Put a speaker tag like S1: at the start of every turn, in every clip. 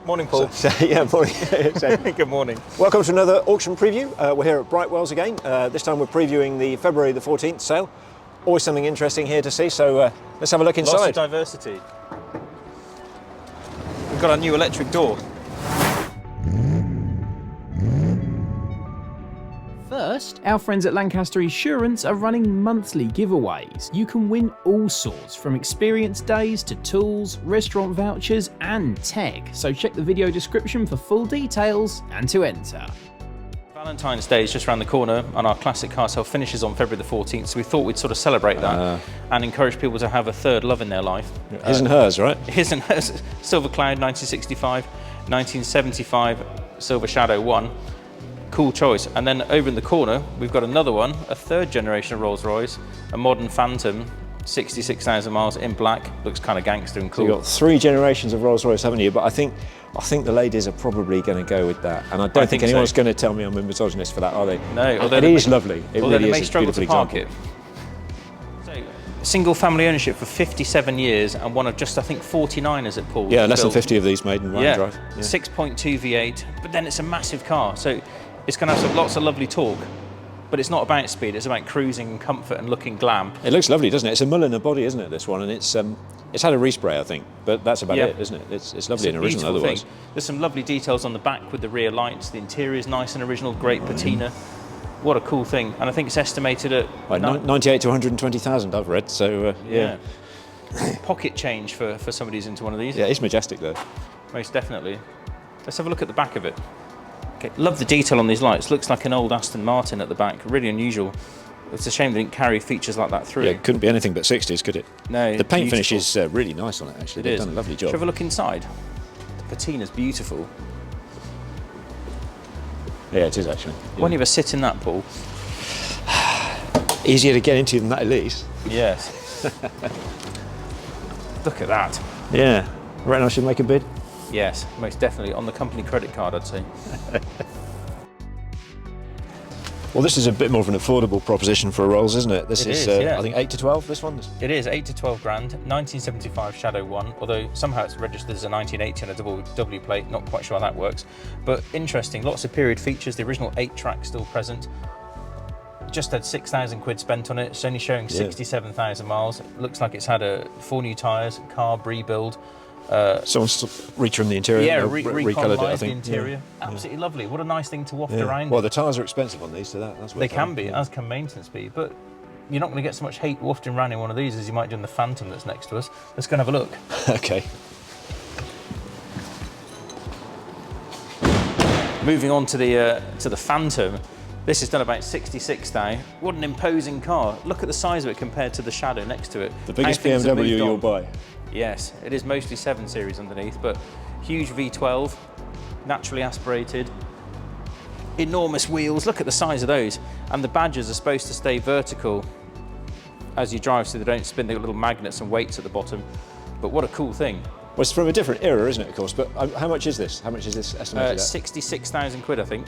S1: Morning, Paul.
S2: Yeah, morning.
S1: Good morning.
S2: Welcome to another auction preview. We're here at Brightwells again. This time we're previewing the February the 14th sale. Always something interesting here to see, so let's have a look inside.
S1: Lots of diversity. We've got our new electric door.
S3: First, our friends at Lancaster Insurance are running monthly giveaways. You can win all sorts, from experience days to tools, restaurant vouchers and tech. So check the video description for full details and to enter.
S1: Valentine's Day is just around the corner and our classic car sale finishes on February the 14th, so we thought we'd sort of celebrate that and encourage people to have a third love in their life.
S2: His and hers, right?
S1: His and hers. Silver Cloud 1965, 1975 Silver Shadow 1. Cool choice. And then over in the corner we've got another one, a third generation of Rolls-Royce, a modern Phantom, 66,000 miles in black. Looks kind of gangster and cool.
S2: So you've got 3 generations of Rolls-Royce, haven't you? But I think the ladies are probably going to go with that, and I don't think anyone's going to tell me I'm a misogynist for that, are they?
S1: No, although
S2: it is lovely. It really
S1: may
S2: is a
S1: struggle
S2: beautiful
S1: to park
S2: example.
S1: it. So, single family ownership for 57 years and one of just, I think, 49ers at Paul.
S2: Yeah, less than 50 of these made in one drive.
S1: Yeah. 6.2 V8, but then it's a massive car, so it's going to have lots of lovely torque. But it's not about speed, it's about cruising and comfort and looking glam.
S2: It looks lovely, doesn't it? It's a Mulliner body, isn't it, this one? And it's had a respray, I think, but that's about it, isn't it? It's lovely and original otherwise.
S1: There's some lovely details on the back with the rear lights. The interior is nice and original, great patina. What a cool thing. And I think it's estimated at...
S2: 98 to 120,000, I've read, so
S1: yeah. Pocket change for somebody who's into one of these.
S2: Yeah, it's majestic though.
S1: Most definitely. Let's have a look at the back of it. Okay. Love the detail on these lights. Looks like an old Aston Martin at the back. Really unusual. It's a shame they didn't carry features like that through.
S2: Yeah, it couldn't be anything but 60s, could it?
S1: No.
S2: The paint finish is really nice on it, actually. They've done a lovely job.
S1: Should we have a look inside? The patina's beautiful.
S2: Yeah, it is actually. Yeah.
S1: Won't you ever sit in that, Paul?
S2: Easier to get into than that, at least.
S1: Yes. Look at that.
S2: Yeah. I reckon I should make a bid.
S1: Yes, most definitely. On the company credit card, I'd say.
S2: Well, this is a bit more of an affordable proposition for a Rolls, isn't it? This is,
S1: yeah.
S2: I think, 8 to 12, this one?
S1: It is, 8 to 12 grand, 1975 Shadow 1, although somehow it's registered as a 1980 on a double W plate, not quite sure how that works. But interesting, lots of period features, the original 8-track still present. Just had 6,000 quid spent on it, it's only showing 67,000 miles. It looks like it's had 4 new tyres, carb rebuild.
S2: Someone's retrimmed the interior.
S1: Yeah,
S2: recoloured it, I think.
S1: The interior. Yeah. Absolutely lovely. What a nice thing to waft around.
S2: Well, the tyres are expensive on these, so that's what
S1: they can be, as can maintenance be. But you're not going to get so much hate wafting around in one of these as you might do in the Phantom that's next to us. Let's go and have a look.
S2: Okay.
S1: Moving on to the Phantom. This is done about 66 now. What an imposing car. Look at the size of it compared to the Shadow next to it.
S2: The biggest BMW you'll buy.
S1: Yes, it is mostly 7 Series underneath, but huge V12, naturally aspirated, enormous wheels. Look at the size of those. And the badges are supposed to stay vertical as you drive so they don't spin. They've got little magnets and weights at the bottom. But what a cool thing.
S2: Well, it's from a different era, isn't it, of course? But how much is this? How much is this estimated at?
S1: 66,000 quid, I think.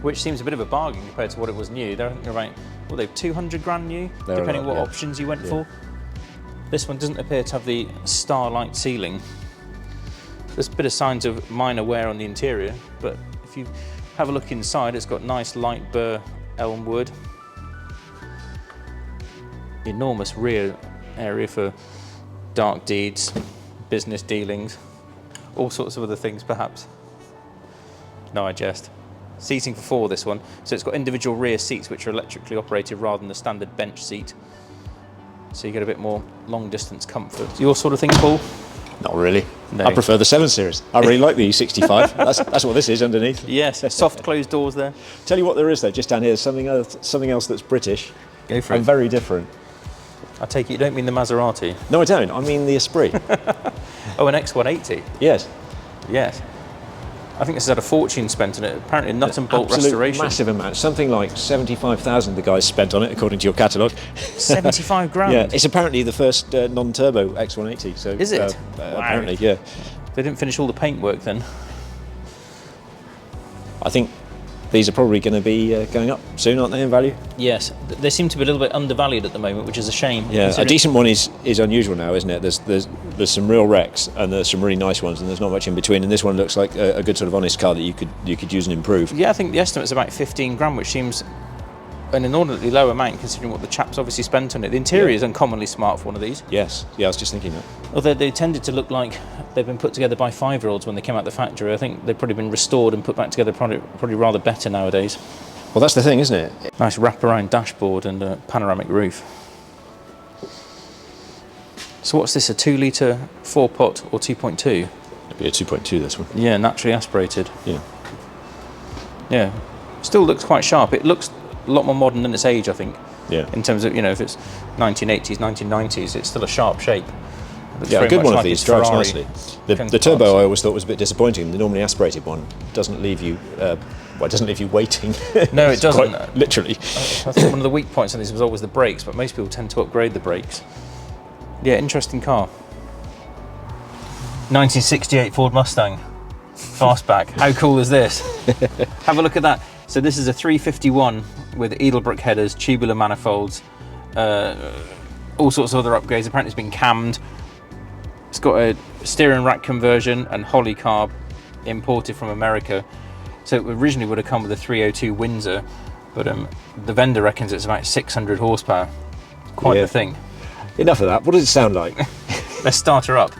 S1: Which seems a bit of a bargain compared to what it was new. They're around, well, they've 200 grand new, depending on what options you went for. This one doesn't appear to have the starlight ceiling. There's a bit of signs of minor wear on the interior, but if you have a look inside, it's got nice light burr elm wood. Enormous rear area for dark deeds, business dealings, all sorts of other things perhaps. No, I jest. Seating for 4, this one. So it's got individual rear seats which are electrically operated rather than the standard bench seat. So you get a bit more long distance comfort. Your sort of thing, Paul?
S2: Not really.
S1: No.
S2: I prefer the 7 Series. I really like the E65. That's what this is underneath.
S1: Yes, soft closed doors there.
S2: Tell you what there is though, just down here, something else that's British.
S1: Go for it.
S2: And very different.
S1: I take it you don't mean the Maserati?
S2: No, I don't. I mean the Esprit.
S1: Oh, an X180?
S2: Yes.
S1: Yes. I think this has had a fortune spent on it. Apparently nut and bolt restoration.
S2: Massive amount. Something like 75,000 the guys spent on it, according to your catalogue.
S1: 75 grand?
S2: Yeah, it's apparently the first non-turbo X180. So
S1: is it?
S2: Wow. Apparently, yeah.
S1: They didn't finish all the paintwork then?
S2: I think these are probably going to be going up soon, aren't they, in value?
S1: Yes, they seem to be a little bit undervalued at the moment, which is a shame.
S2: Yeah, a decent one is unusual now, isn't it? There's some real wrecks and there's some really nice ones, and there's not much in between. And this one looks like a good sort of honest car that you could use and improve.
S1: Yeah, I think the estimate's about 15 grand, which seems an inordinately low amount considering what the chap's obviously spent on it. The interior is uncommonly smart for one of these.
S2: Yes, yeah, I was just thinking that.
S1: Although they tended to look like they've been put together by 5-year-olds when they came out the factory. I think they've probably been restored and put back together probably rather better nowadays.
S2: Well, that's the thing, isn't it?
S1: Nice wraparound dashboard and a panoramic roof. So what's this, a 2-litre 4-pot or 2.2?
S2: It'd be a 2.2, this one.
S1: Yeah, naturally aspirated.
S2: Yeah.
S1: Yeah, still looks quite sharp. It looks a lot more modern than its age, I think.
S2: Yeah.
S1: In terms of, if it's 1980s, 1990s, it's still a ssharp shape.
S2: Yeah, a good one of these drives nicely. The turbo I always thought was a bit disappointing. The normally aspirated one doesn't leave you, it doesn't leave you waiting.
S1: No, it doesn't.
S2: Quite literally.
S1: I think one of the weak points on these was always the brakes, but most people tend to upgrade the brakes. Yeah, interesting car. 1968 Ford Mustang Fastback. How cool is this? Have a look at that. So this is a 351 with Edelbrook headers, tubular manifolds, all sorts of other upgrades. Apparently it's been cammed. It's got a steering rack conversion and Holly carb imported from America. So it originally would have come with a 302 Windsor, but the vendor reckons it's about 600 horsepower. Quite the thing.
S2: Enough of that. What does it sound like?
S1: Let's start her up.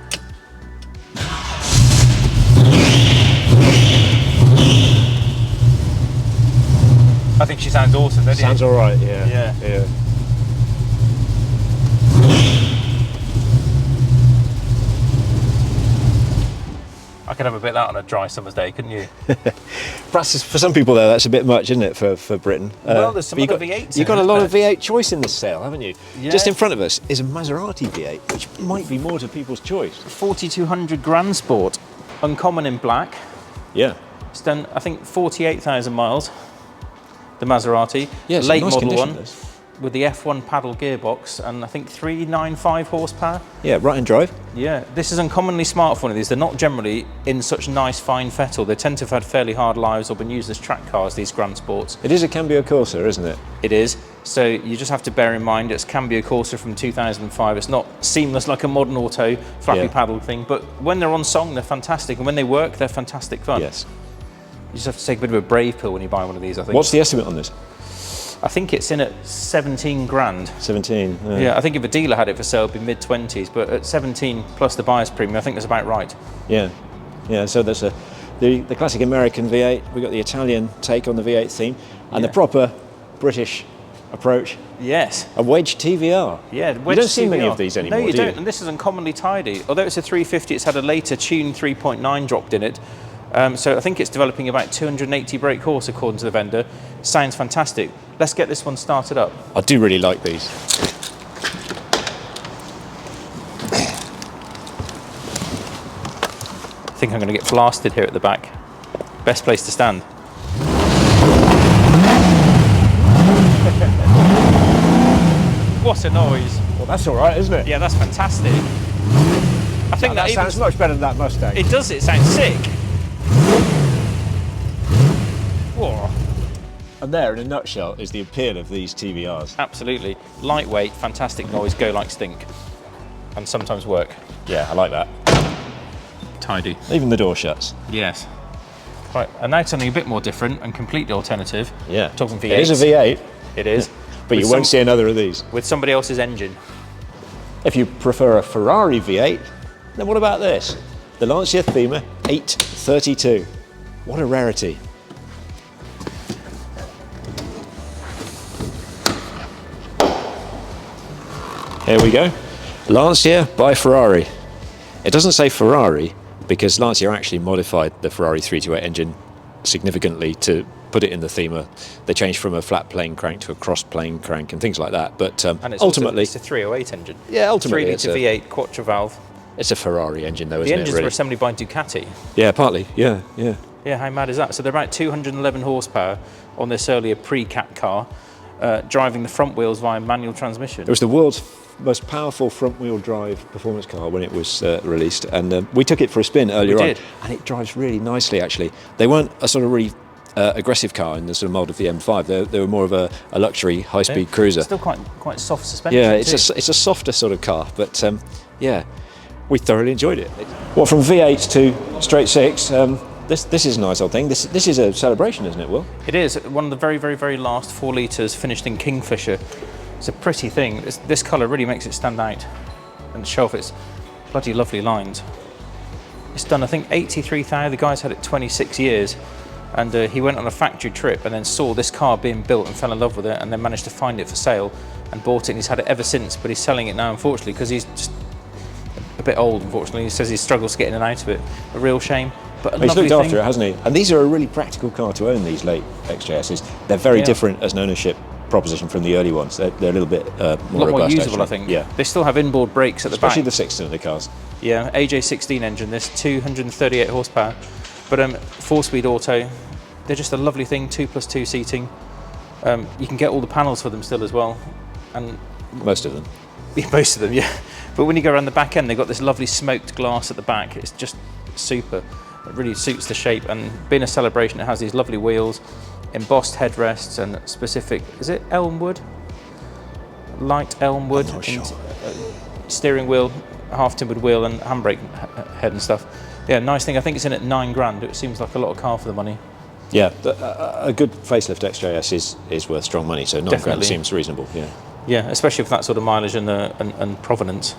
S1: I think she sounds awesome, doesn't she?
S2: Sounds all right, yeah.
S1: Yeah. I could have a bit of that on a dry summer's day, couldn't you?
S2: Perhaps for some people, though, that's a bit much, isn't it, for Britain?
S1: Well, there's some other V8s.
S2: You've got a lot of V8 choice in this sale, haven't you?
S1: Yeah.
S2: Just in front of us is a Maserati V8, which might be more to people's choice.
S1: 4200 Grand Sport, uncommon in black.
S2: Yeah.
S1: It's done, I think, 48,000 miles. The Maserati,
S2: yeah,
S1: late
S2: nice
S1: model
S2: condition,
S1: one,
S2: this.
S1: with the F1 paddle gearbox, and I think 395 horsepower.
S2: Yeah, right-hand drive.
S1: Yeah, this is uncommonly smart for one of these. They're not generally in such nice, fine fettle. They tend to have had fairly hard lives or been used as track cars, these Grand Sports.
S2: It is a Cambio Corsa, isn't it?
S1: It is. So you just have to bear in mind it's Cambio Corsa from 2005. It's not seamless like a modern auto, flappy paddle thing, but when they're on song, they're fantastic, and when they work, they're fantastic fun.
S2: Yes.
S1: You just have to take a bit of a brave pill when you buy one of these, I think.
S2: What's the estimate on this?
S1: I think it's in at 17 grand.
S2: 17.
S1: Yeah, I think if a dealer had it for sale, it'd be mid-20s, but at 17 plus the buyer's premium, I think that's about right.
S2: Yeah, yeah. So there's the classic American V8. We've got the Italian take on the V8 theme, and the proper British approach.
S1: Yes.
S2: A wedge TVR.
S1: Yeah,
S2: you don't see many of these anymore.
S1: No, you
S2: do
S1: don't. And this is uncommonly tidy. Although it's a 350, it's had a later Tune 3.9 dropped in it. So I think it's developing about 280 brake horse according to the vendor. Sounds fantastic. Let's get this one started up.
S2: I do really like these.
S1: I think I'm going to get blasted here at the back. Best place to stand. What a noise.
S2: Well, that's all right, isn't it?
S1: Yeah, that's fantastic. I think
S2: that sounds much better than that Mustang.
S1: It does, it sounds sick. Whoa.
S2: And there, in a nutshell, is the appeal of these TVRs.
S1: Absolutely. Lightweight, fantastic noise, go like stink. And sometimes work.
S2: Yeah, I like that.
S1: Tidy.
S2: Even the door shuts.
S1: Yes. Right, and now something a bit more different and completely alternative.
S2: Yeah.
S1: Talking V8.
S2: It is a V8.
S1: It is.
S2: But you won't see another of these.
S1: With somebody else's engine.
S2: If you prefer a Ferrari V8, then what about this? The Lancia Thema 832. What a rarity. Here we go. Lancia by Ferrari. It doesn't say Ferrari because Lancia actually modified the Ferrari 328 engine significantly to put it in the Thema. They changed from a flat plane crank to a cross plane crank and things like that. But
S1: and it's
S2: ultimately,
S1: it's a 308 engine.
S2: Yeah, ultimately,
S1: 3 litre V8 quattro valve.
S2: It's a Ferrari engine, though, isn't it?
S1: The engines were assembled by Ducati.
S2: Yeah, partly. Yeah, yeah.
S1: Yeah, how mad is that? So they're about 211 horsepower on this earlier pre-Cat car, driving the front wheels via manual transmission.
S2: It was the world's most powerful front-wheel drive performance car when it was released, and we took it for a spin earlier on, and it drives really nicely. Actually, they weren't a sort of really aggressive car in the sort of mould of the M5. They were more of a luxury high-speed cruiser.
S1: Still quite soft suspension.
S2: Yeah, it's a softer sort of car, but yeah, we thoroughly enjoyed it. Well, from V8 to straight six, this is a nice old thing. This is a celebration, isn't it, Will?
S1: It is one of the very, very, very last 4 litres finished in Kingfisher. It's a pretty thing. This colour really makes it stand out and show off its bloody lovely lines. It's done, I think, 83,000. The guy's had it 26 years, and he went on a factory trip and then saw this car being built and fell in love with it, and then managed to find it for sale and bought it, and he's had it ever since. But he's selling it now, unfortunately, because he's just a bit old, unfortunately. He says he struggles to get in and out of it. A real shame. But
S2: he's looked after it, hasn't he? And these are a really practical car to own, these late XJSs. They're very different as an ownership proposition from the early ones. They're a little bit more robust,
S1: usable,
S2: actually.
S1: I think.
S2: Yeah.
S1: They still have inboard brakes at the back.
S2: Especially the 6-cylinder cars.
S1: Yeah, AJ16 engine, this 238 horsepower. But 4-speed auto, they're just a lovely thing, 2+2 seating. You can get all the panels for them still as well. And
S2: most of them.
S1: Yeah, most of them, yeah. But when you go around the back end, they've got this lovely smoked glass at the back. It's just super. It really suits the shape, and being a celebration, it has these lovely wheels, embossed headrests, and specific, is it elmwood? Light elmwood.
S2: I'm not sure.
S1: Steering wheel, half timbered wheel, and handbrake head and stuff. Yeah, nice thing. I think it's in at £9,000. It seems like a lot of car for the money.
S2: Yeah, a good facelift XJS is worth strong money, so £9,000 seems reasonable. Yeah.
S1: Yeah, especially with that sort of mileage and provenance.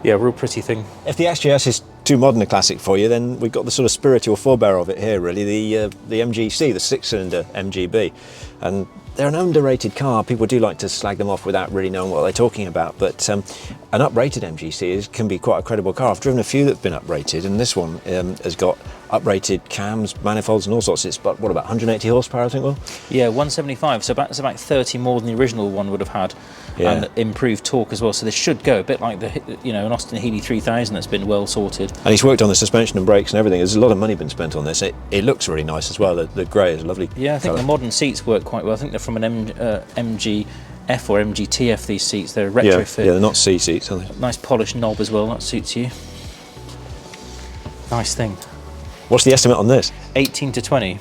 S1: Yeah, real pretty thing.
S2: If the XJS is too modern a classic for you, then we've got the sort of spiritual forebearer of it here, really, the MGC, the 6-cylinder MGB. And they're an underrated car. People do like to slag them off without really knowing what they're talking about, but an uprated MGC can be quite a credible car. I've driven a few that have been uprated, and this one has got uprated cams, manifolds and all sorts. It's about 180 horsepower, I think, Will?
S1: Yeah, 175, so that's about 30 more than the original one would have had. Yeah. And improved torque as well, so this should go a bit like an Austin Healey 3000 that's been well sorted. And
S2: he's worked on the suspension and brakes and everything. There's a lot of money been spent on this. It looks really nice as well. The grey is lovely.
S1: Yeah, I think the modern seats work quite well. I think they're from an MGF or MGTF, these seats. They're retrofit.
S2: Yeah, they're not C seats, are they?
S1: Nice polished knob as well, that suits you. Nice thing.
S2: What's the estimate on this?
S1: 18 to 20.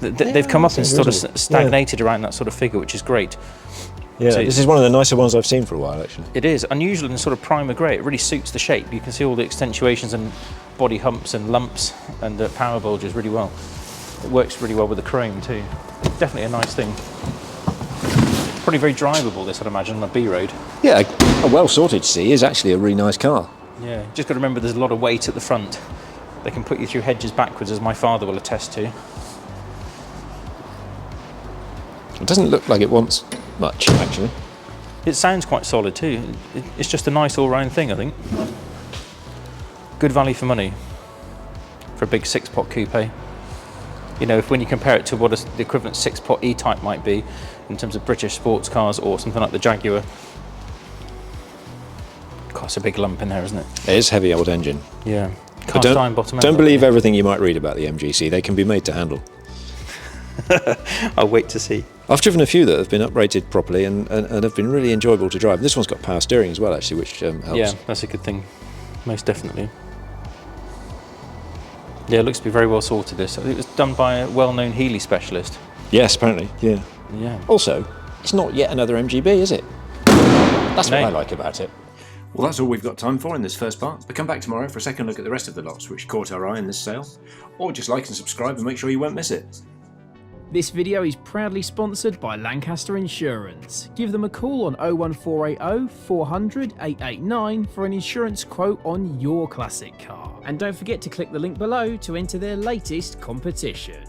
S1: They've come up and sort of stagnated around that sort of figure, which is great.
S2: Yeah, so this is one of the nicer ones I've seen for a while, actually.
S1: It is unusual in sort of primer grey. It really suits the shape. You can see all the accentuations and body humps and lumps and power bulges really well. It works really well with the chrome too. Definitely a nice thing. Probably very drivable, this, I'd imagine, on a B road.
S2: Yeah, a well-sorted C is actually a really nice car.
S1: Yeah, just got to remember there's a lot of weight at the front. They can put you through hedges backwards, as my father will attest to.
S2: It doesn't look like it wants much, actually.
S1: It sounds quite solid too. It's just a nice all-round thing, I think. Good value for money for a big 6-pot coupe. You know, when you compare it to what the equivalent 6-pot E-Type might be in terms of British sports cars or something like the Jaguar. God, it's a big lump in there, isn't it?
S2: It is a heavy old engine.
S1: Yeah.
S2: But don't believe everything you might read about the MGC. They can be made to handle.
S1: I'll wait to see.
S2: I've driven a few that have been uprated properly and have been really enjoyable to drive. This one's got power steering as well, actually, which helps.
S1: Yeah, that's a good thing. Most definitely. Yeah, it looks to be very well sorted, this. It was done by a well-known Healey specialist.
S2: Yes, apparently, yeah.
S1: Yeah.
S2: Also, it's not yet another MGB, is it? That's what I like about it. Well, that's all we've got time for in this first part. But come back tomorrow for a second look at the rest of the lots which caught our eye in this sale. Or just like and subscribe and make sure you won't miss it.
S3: This video is proudly sponsored by Lancaster Insurance. Give them a call on 01480 400 889 for an insurance quote on your classic car. And don't forget to click the link below to enter their latest competition.